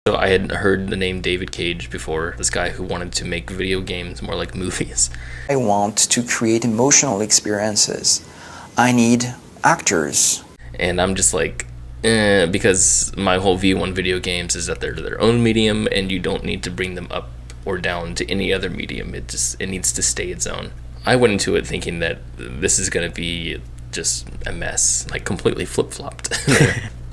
So I had heard the name David Cage before, this guy who wanted to make video games more like movies. I want to create emotional experiences. I need actors. And I'm just like, because my whole view on video games is that they're their own medium and you don't need to bring them up or down to any other medium. It needs to stay its own. I went into it thinking that this is going to be just a mess, like completely flip-flopped.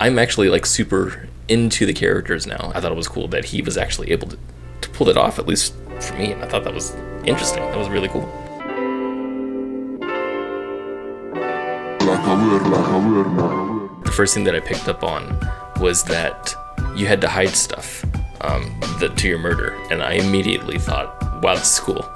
I'm actually like super into the characters now. I thought it was cool that he was actually able to pull it off, at least for me, and I thought that was interesting. That was really cool. The first thing that I picked up on was that you had to hide stuff to your murder, and I immediately thought, wow, this is cool.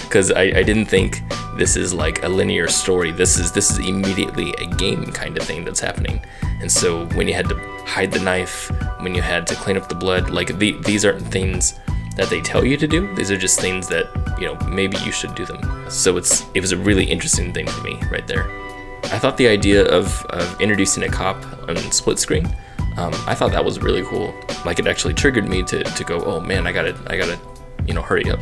Because I didn't think this is like a linear story. This is immediately a game kind of thing that's happening. And so when you had to hide the knife, when you had to clean up the blood, like these aren't things that they tell you to do. These are just things that, you know, maybe you should do them. So it was a really interesting thing for me right there. I thought the idea of introducing a cop on split screen, I thought that was really cool. Like, it actually triggered me to go, oh man, I gotta, you know, hurry up.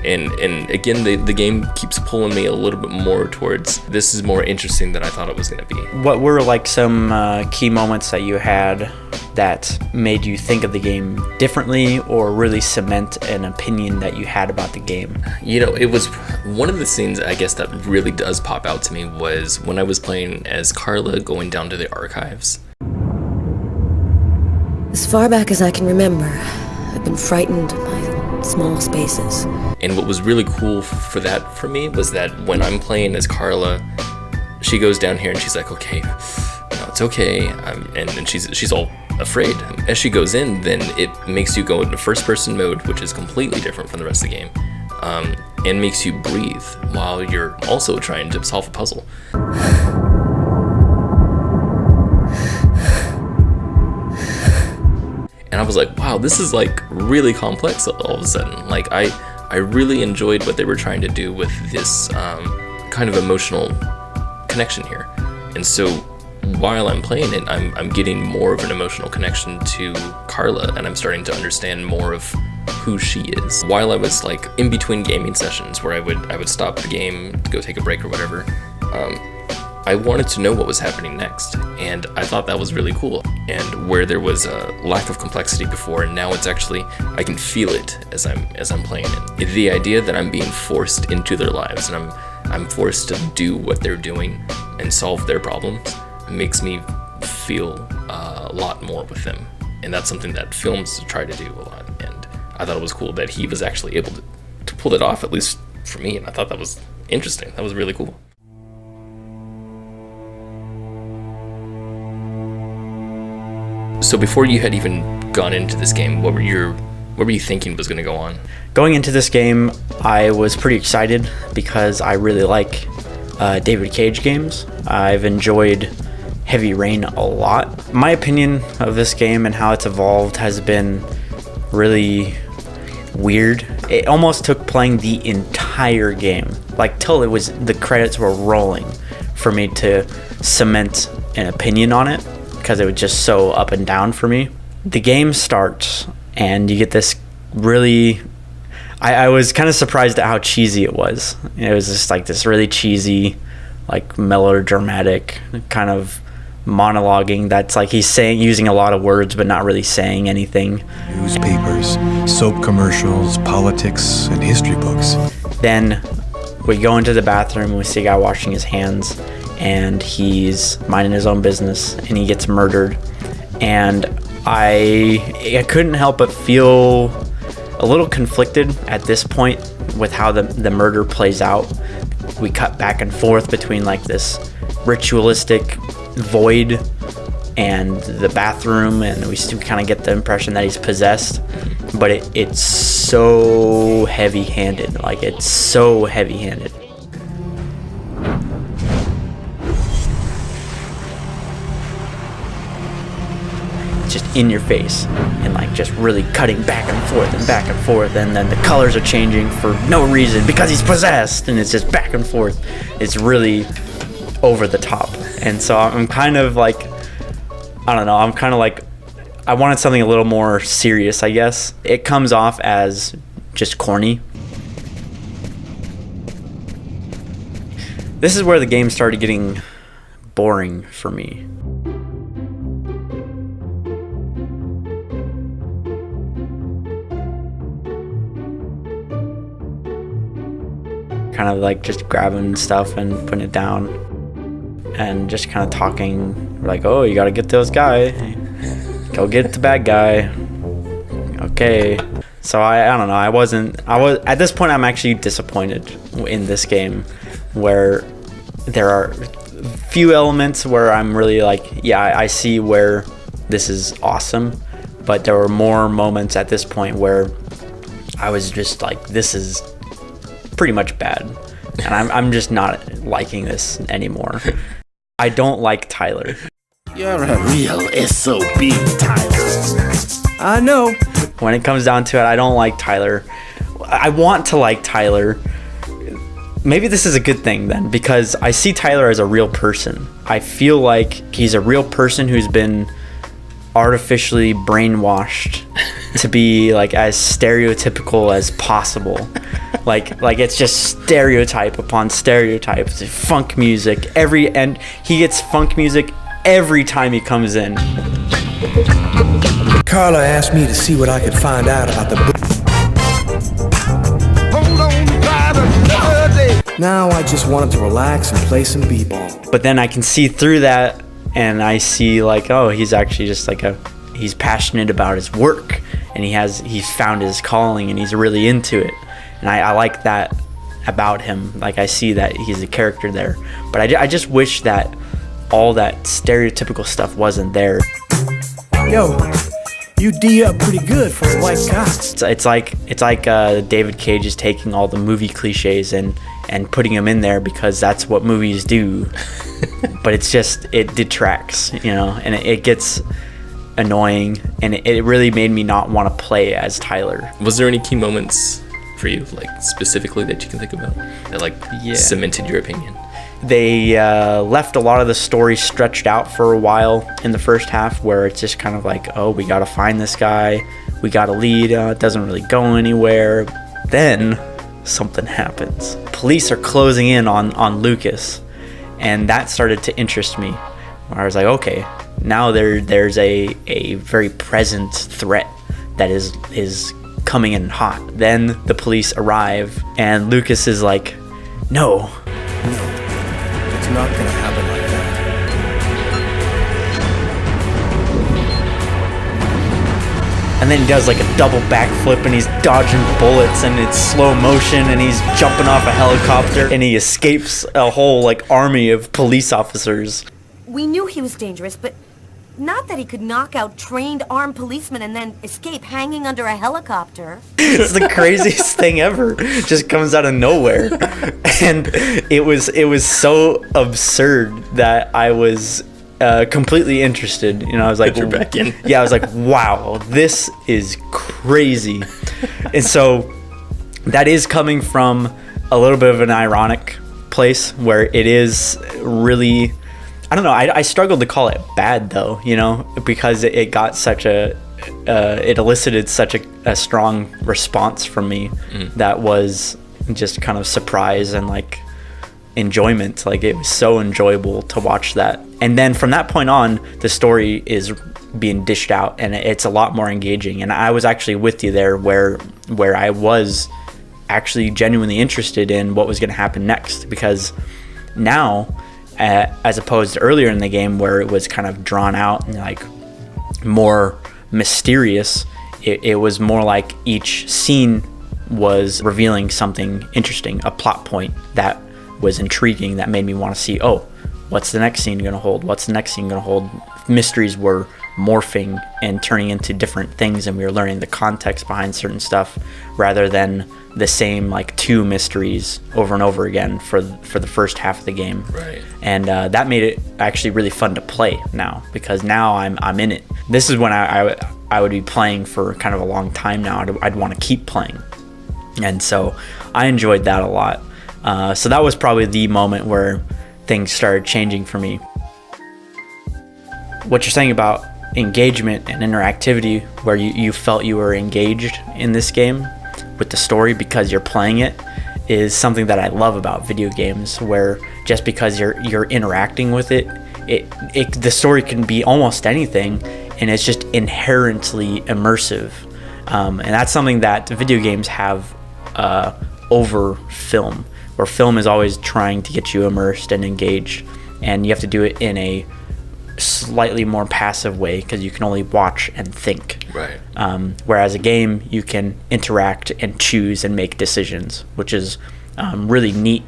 And again, the game keeps pulling me a little bit more towards, this is more interesting than I thought it was gonna be. What were like some key moments that you had that made you think of the game differently or really cement an opinion that you had about the game? You know, it was one of the scenes, I guess, that really does pop out to me was when I was playing as Carla going down to the archives. As far back as I can remember, I've been frightened by small spaces. And what was really cool for me was that when I'm playing as Carla, she goes down here and she's like, okay, no, it's okay, and she's all afraid. As she goes in, then it makes you go into first person mode, which is completely different from the rest of the game, and makes you breathe while you're also trying to solve a puzzle. And I was like, wow, this is like really complex all of a sudden. Like I really enjoyed what they were trying to do with this kind of emotional connection here. And so while I'm playing it, I'm getting more of an emotional connection to Carla, and I'm starting to understand more of who she is. While I was like in between gaming sessions where I would stop the game to go take a break or whatever, I wanted to know what was happening next, and I thought that was really cool. And where there was a lack of complexity before, and now it's actually, I can feel it as I'm playing it. The idea that I'm being forced into their lives, and I'm forced to do what they're doing and solve their problems, makes me feel a lot more with them. And that's something that films try to do a lot. And I thought it was cool that he was actually able to pull it off, at least for me. And I thought that was interesting. That was really cool. So before you had even gone into this game, what were you thinking was going to go on? Going into this game, I was pretty excited because I really like David Cage games. I've enjoyed Heavy Rain a lot. My opinion of this game and how it's evolved has been really weird. It almost took playing the entire game, like till the credits were rolling, for me to cement an opinion on it, because it was just so up and down for me. The game starts and you get this really, I was kind of surprised at how cheesy it was. It was just like this really cheesy, like melodramatic kind of monologuing that's like he's using a lot of words but not really saying anything. Newspapers, soap commercials, politics, and history books. Then we go into the bathroom and we see a guy washing his hands, and he's minding his own business, and he gets murdered. And I couldn't help but feel a little conflicted at this point with how the murder plays out. We cut back and forth between like this ritualistic void and the bathroom, and we still kind of get the impression that he's possessed, but it's so heavy-handed. Like, it's so heavy-handed. Just in your face, and like just really cutting back and forth, and then the colors are changing for no reason because he's possessed, and it's just back and forth. It's really over the top. And so I'm kind of like, I don't know, I'm kind of like I wanted something a little more serious, I guess. It comes off as just corny. This is where the game started getting boring for me. Kind of like just grabbing stuff and putting it down and just kind of talking like, oh, you gotta get those guy, go get the bad guy. Okay. So I don't know, I was at this point I'm actually disappointed in this game, where there are few elements where I'm really like, yeah, I see where this is awesome, but there were more moments at this point where I was just like, this is pretty much bad, and I'm just not liking this anymore. I don't like Tyler. You're a real SOB, Tyler. I know. When it comes down to it, I don't like Tyler. I want to like Tyler. Maybe this is a good thing then, because I see Tyler as a real person. I feel like he's a real person who's been artificially brainwashed to be like as stereotypical as possible. Like it's just stereotype upon stereotype. It's funk music and he gets funk music every time he comes in. Carla asked me to see what I could find out about the book. Now I just wanted to relax and play some b-ball. But then I can see through that, and I see like, oh, he's actually just like he's passionate about his work, and he's found his calling, and he's really into it. And I like that about him. Like, I see that he's a character there. But I just wish that all that stereotypical stuff wasn't there. Yo, you D up pretty good for a white guy. It's like David Cage is taking all the movie cliches and putting them in there because that's what movies do. But it detracts, and it gets annoying, and it really made me not want to play as Tyler. Was there any key moments for you, like specifically, that you can think about that cemented your opinion? They left a lot of the story stretched out for a while in the first half, where it's just kind of like, oh, we gotta find this guy, we gotta lead, it doesn't really go anywhere. Then something happens. Police are closing in on Lucas, and that started to interest me, where I was like, okay, now there's a very present threat that is coming in hot. Then the police arrive, and Lucas is like, no, It's not gonna happen like that. and then he does like a double backflip, and he's dodging bullets, and it's slow motion, and he's jumping off a helicopter, and he escapes a whole like army of police officers. We knew he was dangerous, but not that he could knock out trained armed policemen and then escape hanging under a helicopter. It's the craziest thing ever. It just comes out of nowhere. And it was so absurd that I was completely interested. I was like, you're back in. Yeah, I was like, wow, this is crazy. And so that is coming from a little bit of an ironic place, where it is really, I don't know, I struggled to call it bad though, because it got such it elicited such a strong response from me that was just kind of surprise and like enjoyment. Like, it was so enjoyable to watch that. And then from that point on, the story is being dished out, and it's a lot more engaging. And I was actually with you there, where I was actually genuinely interested in what was going to happen next, because now, as opposed to earlier in the game where it was kind of drawn out and like more mysterious, it was more like each scene was revealing something interesting, a plot point that was intriguing, that made me want to see, oh, what's the next scene going to hold? What's the next scene going to hold? Mysteries were morphing and turning into different things, and we were learning the context behind certain stuff rather than the same like two mysteries over and over again for the first half of the game. Right. And that made it actually really fun to play now, because now I'm in it. This is when I would be playing for kind of a long time now. I'd want to keep playing, and so I enjoyed that a lot. So that was probably the moment where things started changing for me. What you're saying about engagement and interactivity where you felt you were engaged in this game with the story because you're playing it is something that I love about video games, where just because you're interacting with it, the story can be almost anything, and it's just inherently immersive. And that's something that video games have over film, where film is always trying to get you immersed and engaged, and you have to do it in a slightly more passive way because you can only watch and think. Right. Whereas a game, you can interact and choose and make decisions, which is really neat.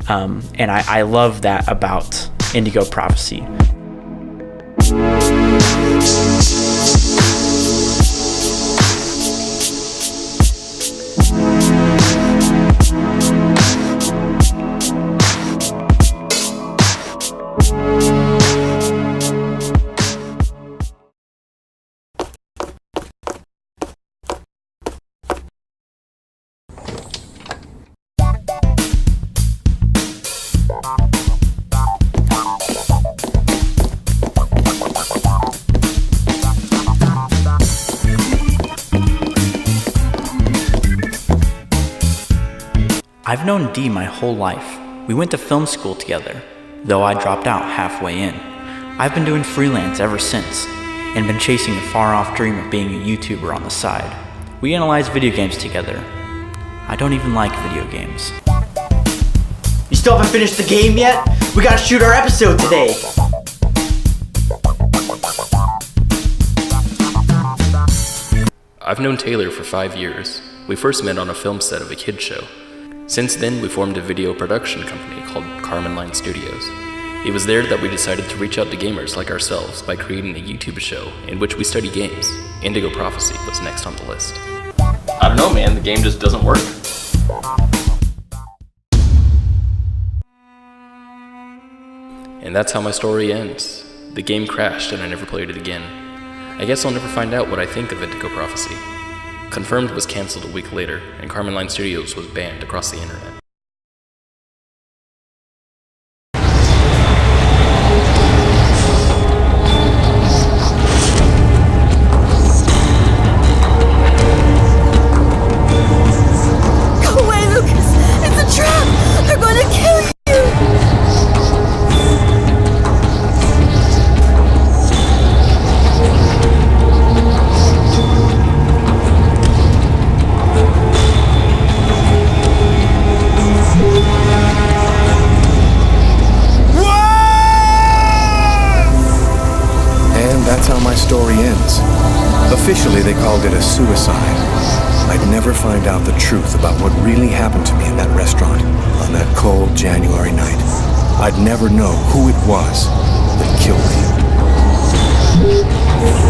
And I love that about Indigo Prophecy. I've known Dee my whole life. We went to film school together, though I dropped out halfway in. I've been doing freelance ever since, and been chasing a far-off dream of being a YouTuber on the side. We analyze video games together. I don't even like video games. You still haven't finished the game yet? We gotta shoot our episode today! I've known Taylor for 5 years. We first met on a film set of a kids show. Since then, we formed a video production company called Carmen Line Studios. It was there that we decided to reach out to gamers like ourselves by creating a YouTube show in which we study games. Indigo Prophecy was next on the list. I don't know, man, the game just doesn't work. And that's how my story ends. The game crashed and I never played it again. I guess I'll never find out what I think of Indigo Prophecy. Confirmed was cancelled a week later, and Carmen Line Studios was banned across the internet. Go away, Lucas! It's a trap! They're going to kill you! That's how my story ends. Officially, they called it a suicide. I'd never find out the truth about what really happened to me in that restaurant on that cold January night. I'd never know who it was that killed me.